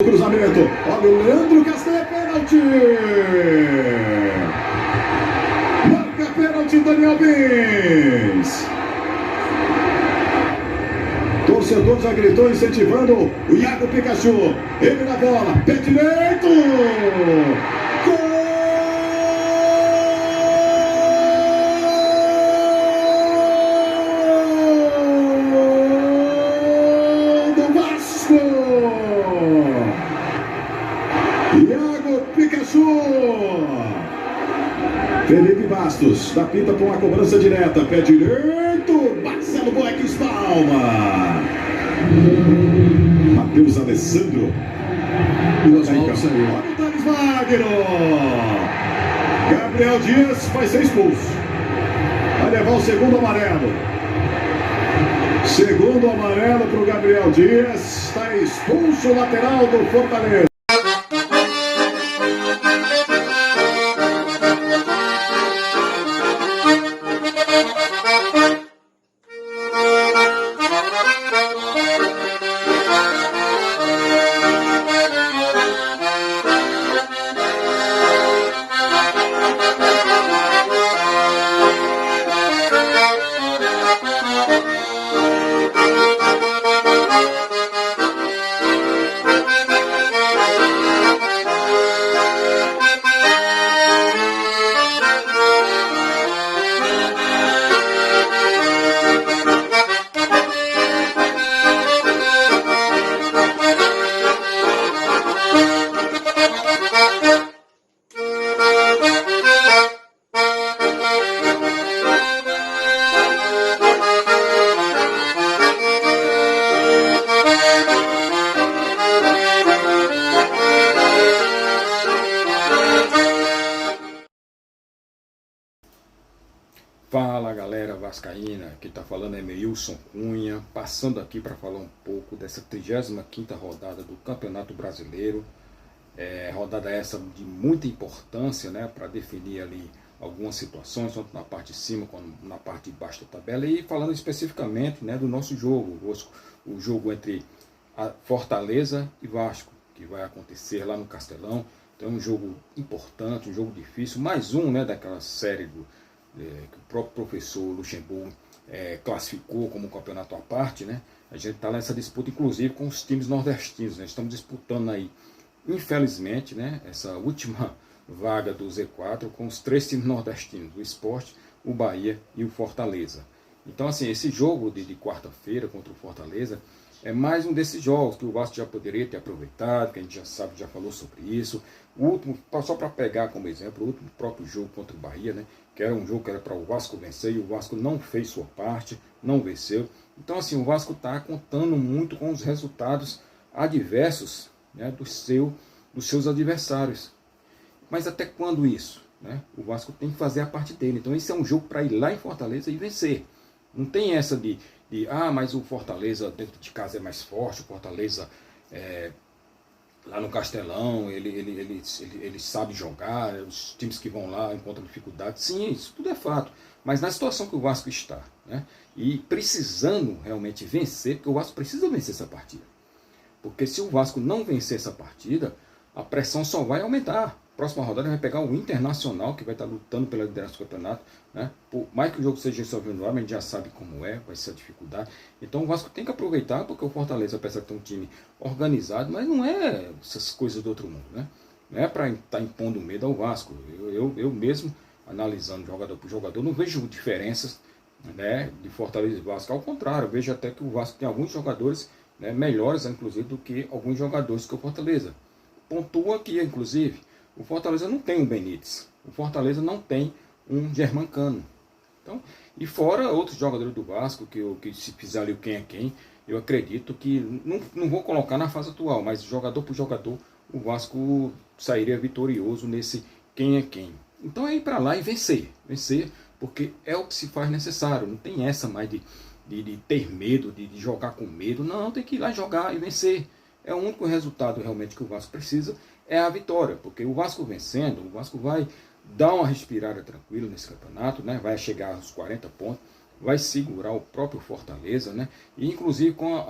Cruzamento, olha o Leandro Castanha, pênalti! Marca pênalti, Daniel Bins. Torcedor já gritou incentivando o Iago Pikachu. Ele na bola, pé direito! Gol do Vasco! Iago Pikachu! Felipe Bastos, da pinta para uma cobrança direta, pé direito, Marcelo Boeck palma. Matheus Alessandro. E os maus aí. Olha o Thales Wagner. Gabriel Dias vai ser expulso. Vai levar o segundo amarelo. Segundo amarelo para o Gabriel Dias. Está expulso o lateral do Fortaleza. Fala galera vascaína, quem tá falando é Meilson Cunha, passando aqui para falar um pouco dessa 35ª rodada do Campeonato Brasileiro. Rodada essa de muita importância, né, para definir ali algumas situações, tanto na parte de cima como na parte de baixo da tabela. E falando especificamente, né, do nosso jogo, o jogo entre a Fortaleza e Vasco, que vai acontecer lá no Castelão. Então é um jogo importante, um jogo difícil, mais um, né, daquela série que o próprio professor Luxemburgo classificou como campeonato à parte, né? A gente está nessa disputa, inclusive, com os times nordestinos, né? Estamos disputando aí, infelizmente, né, essa última vaga do Z4 com os 3 times nordestinos, o Sport, o Bahia e o Fortaleza. Então, assim, esse jogo de quarta-feira contra o Fortaleza é mais um desses jogos que o Vasco já poderia ter aproveitado, que a gente já sabe, já falou sobre isso. O último, só para pegar como exemplo, o último próprio jogo contra o Bahia, né, que era um jogo que era para o Vasco vencer, e o Vasco não fez sua parte, não venceu. Então, assim, o Vasco está contando muito com os resultados adversos, né, dos seus adversários. Mas até quando isso? Né? O Vasco tem que fazer a parte dele. Então, esse é um jogo para ir lá em Fortaleza e vencer. Não tem essa mas o Fortaleza dentro de casa é mais forte, o Fortaleza lá no Castelão, ele sabe jogar, os times que vão lá encontram dificuldade. Sim, isso tudo é fato. Mas na situação que o Vasco está, né, e precisando realmente vencer, porque o Vasco precisa vencer essa partida. Porque se o Vasco não vencer essa partida, a pressão só vai aumentar. Próxima rodada vai pegar o Internacional, que vai estar lutando pela liderança do campeonato, né? Por mais que o jogo seja resolvido, a gente já sabe como vai ser a dificuldade. Então o Vasco tem que aproveitar, porque o Fortaleza, apesar de ter um time organizado, mas não é essas coisas do outro mundo, né? Não é para estar impondo medo ao Vasco. Eu mesmo, analisando jogador por jogador, não vejo diferenças, né, de Fortaleza e Vasco. Ao contrário, eu vejo até que o Vasco tem alguns jogadores, né, melhores, inclusive, do que alguns jogadores que o Fortaleza. Pontua aqui, inclusive, o Fortaleza não tem um Benítez, o Fortaleza não tem um Germancano. Então, e fora outros jogadores do Vasco, que se fizer ali o quem é quem, eu acredito que, não vou colocar na fase atual, mas jogador por jogador, o Vasco sairia vitorioso nesse quem é quem. Então é ir para lá e vencer, porque é o que se faz necessário, não tem essa mais de ter medo, de jogar com medo, não, tem que ir lá jogar e vencer. É o único resultado realmente que o Vasco precisa, é a vitória, porque o Vasco vencendo, o Vasco vai dar uma respirada tranquila nesse campeonato, né? Vai chegar aos 40 pontos, vai segurar o próprio Fortaleza, né? E inclusive com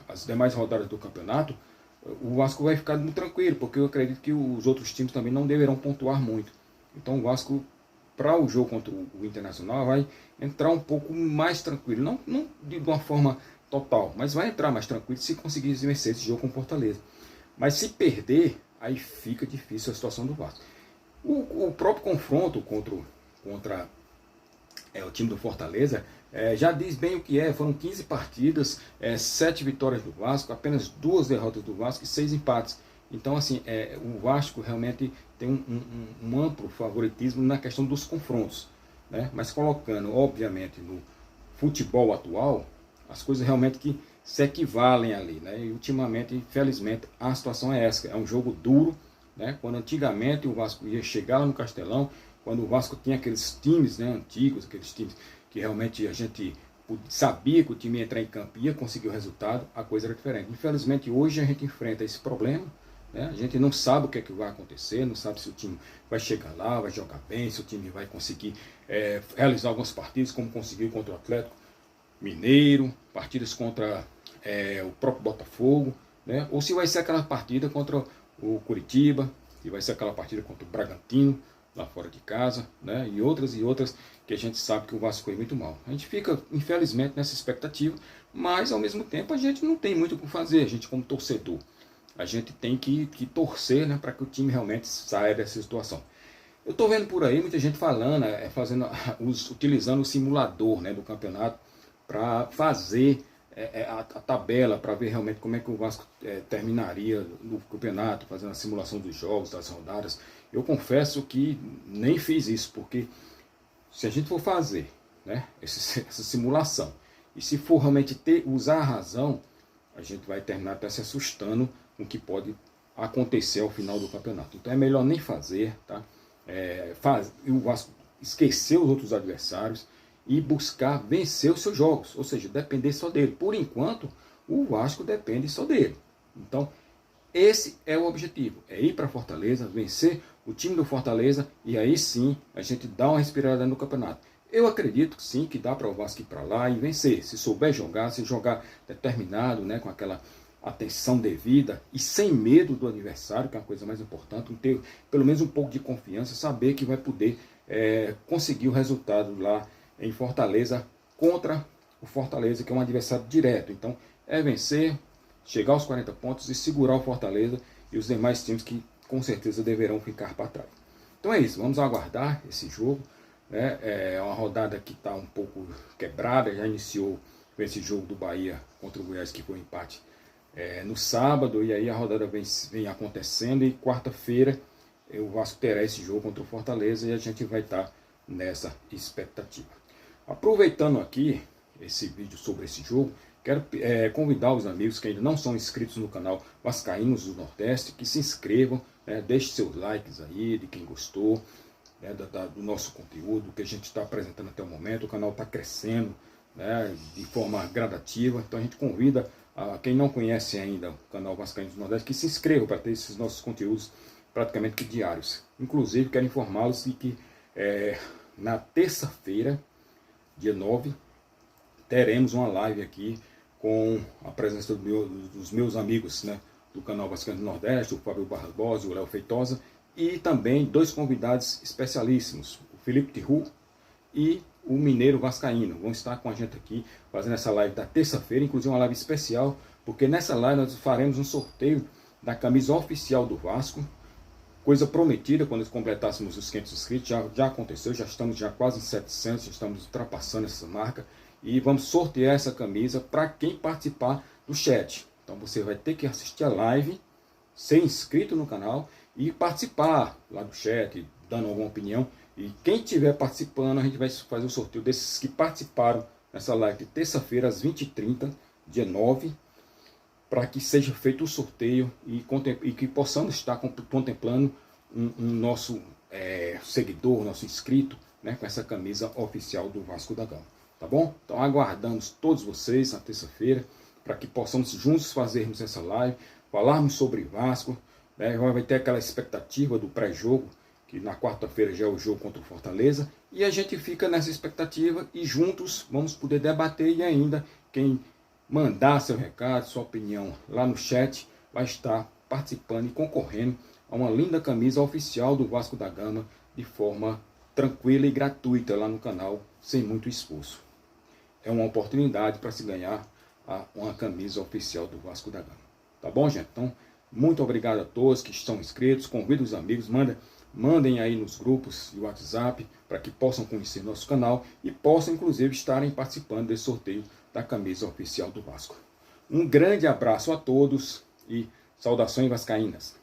as demais rodadas do campeonato, o Vasco vai ficar muito tranquilo, porque eu acredito que os outros times também não deverão pontuar muito. Então o Vasco, para o jogo contra o Internacional, vai entrar um pouco mais tranquilo, não de uma forma total, mas vai entrar mais tranquilo se conseguir vencer esse jogo com o Fortaleza. Mas se perder, aí fica difícil a situação do Vasco. O próprio confronto contra o time do Fortaleza já diz bem o que é. Foram 15 partidas, 7 vitórias do Vasco, apenas 2 derrotas do Vasco e 6 empates. Então, assim, o Vasco realmente tem um amplo favoritismo na questão dos confrontos, né? Mas colocando, obviamente, no futebol atual, as coisas realmente que se equivalem ali, né? E ultimamente, infelizmente, a situação é essa. É um jogo duro, né? Quando antigamente o Vasco ia chegar lá no Castelão, quando o Vasco tinha aqueles times, né, antigos, aqueles times que realmente a gente sabia que o time ia entrar em campo e ia conseguir o resultado, a coisa era diferente. Infelizmente, hoje a gente enfrenta esse problema, né? A gente não sabe o que é que vai acontecer, não sabe se o time vai chegar lá, vai jogar bem, se o time vai conseguir realizar algumas partidas, como conseguiu contra o Atlético Mineiro, partidas contra o próprio Botafogo, né? Ou se vai ser aquela partida contra o Curitiba, se vai ser aquela partida contra o Bragantino, lá fora de casa, né? E outras que a gente sabe que o Vasco foi muito mal. A gente fica, infelizmente, nessa expectativa, mas ao mesmo tempo a gente não tem muito o que fazer, a gente como torcedor. A gente tem que torcer, né, para que o time realmente saia dessa situação. Eu estou vendo por aí muita gente falando, utilizando o simulador, né, do campeonato para fazer a tabela, para ver realmente como é que o Vasco terminaria no campeonato, fazendo a simulação dos jogos, das rodadas. Eu confesso que nem fiz isso, porque se a gente for fazer, né, essa simulação, e se for realmente usar a razão, a gente vai terminar até se assustando com o que pode acontecer ao final do campeonato. Então é melhor nem fazer, tá? O Vasco esquecer os outros adversários e buscar vencer os seus jogos, ou seja, depender só dele. Por enquanto, o Vasco depende só dele. Então, esse é o objetivo, é ir para Fortaleza, vencer o time do Fortaleza e aí sim a gente dá uma respirada no campeonato. Eu acredito sim que dá para o Vasco ir para lá e vencer, se souber jogar, se jogar determinado, né, com aquela atenção devida e sem medo do adversário, que é a coisa mais importante, ter pelo menos um pouco de confiança, saber que vai poder conseguir o resultado lá em Fortaleza contra o Fortaleza, que é um adversário direto. Então é vencer, chegar aos 40 pontos e segurar o Fortaleza e os demais times que com certeza deverão ficar para trás. Então é isso, vamos aguardar esse jogo, né? É uma rodada que está um pouco quebrada, já iniciou com esse jogo do Bahia contra o Goiás, que foi um empate no sábado, e aí a rodada vem acontecendo, e quarta-feira o Vasco terá esse jogo contra o Fortaleza e a gente vai estar nessa expectativa. Aproveitando aqui esse vídeo sobre esse jogo, quero convidar os amigos que ainda não são inscritos no canal Vascaínos do Nordeste, que se inscrevam, né, deixe seus likes aí, de quem gostou, né, do nosso conteúdo que a gente está apresentando até o momento. O canal está crescendo, né, de forma gradativa, então a gente convida a quem não conhece ainda o canal Vascaínos do Nordeste que se inscreva para ter esses nossos conteúdos praticamente que diários. Inclusive quero informá-los de que na terça-feira, dia 9, teremos uma live aqui com a presença dos meus amigos, né, do canal Vascaínos do Nordeste, o Fábio Barbosa e o Léo Feitosa, e também 2 convidados especialíssimos, o Felipe Tiru e o Mineiro Vascaíno. Vão estar com a gente aqui fazendo essa live da terça-feira, inclusive uma live especial, porque nessa live nós faremos um sorteio da camisa oficial do Vasco, coisa prometida quando completássemos os 500 inscritos, já aconteceu, já estamos já quase em 700, já estamos ultrapassando essa marca, e vamos sortear essa camisa para quem participar do chat. Então você vai ter que assistir a live, ser inscrito no canal e participar lá do chat, dando alguma opinião. E quem estiver participando, a gente vai fazer o sorteio desses que participaram nessa live de terça-feira às 20h30, dia 9, para que seja feito o sorteio e que possamos estar contemplando um nosso seguidor, nosso inscrito, né, com essa camisa oficial do Vasco da Gama. Tá bom? Então aguardamos todos vocês na terça-feira para que possamos juntos fazermos essa live, falarmos sobre Vasco, né? Vai ter aquela expectativa do pré-jogo, que na quarta-feira já é o jogo contra o Fortaleza, e a gente fica nessa expectativa e juntos vamos poder debater, e ainda quem mandar seu recado, sua opinião lá no chat, vai estar participando e concorrendo a uma linda camisa oficial do Vasco da Gama de forma tranquila e gratuita lá no canal, sem muito esforço. É uma oportunidade para se ganhar uma camisa oficial do Vasco da Gama. Tá bom, gente? Então, muito obrigado a todos que estão inscritos. Convido os amigos, mandem aí nos grupos de WhatsApp para que possam conhecer nosso canal e possam, inclusive, estarem participando desse sorteio da camisa oficial do Vasco. Um grande abraço a todos e saudações vascaínas.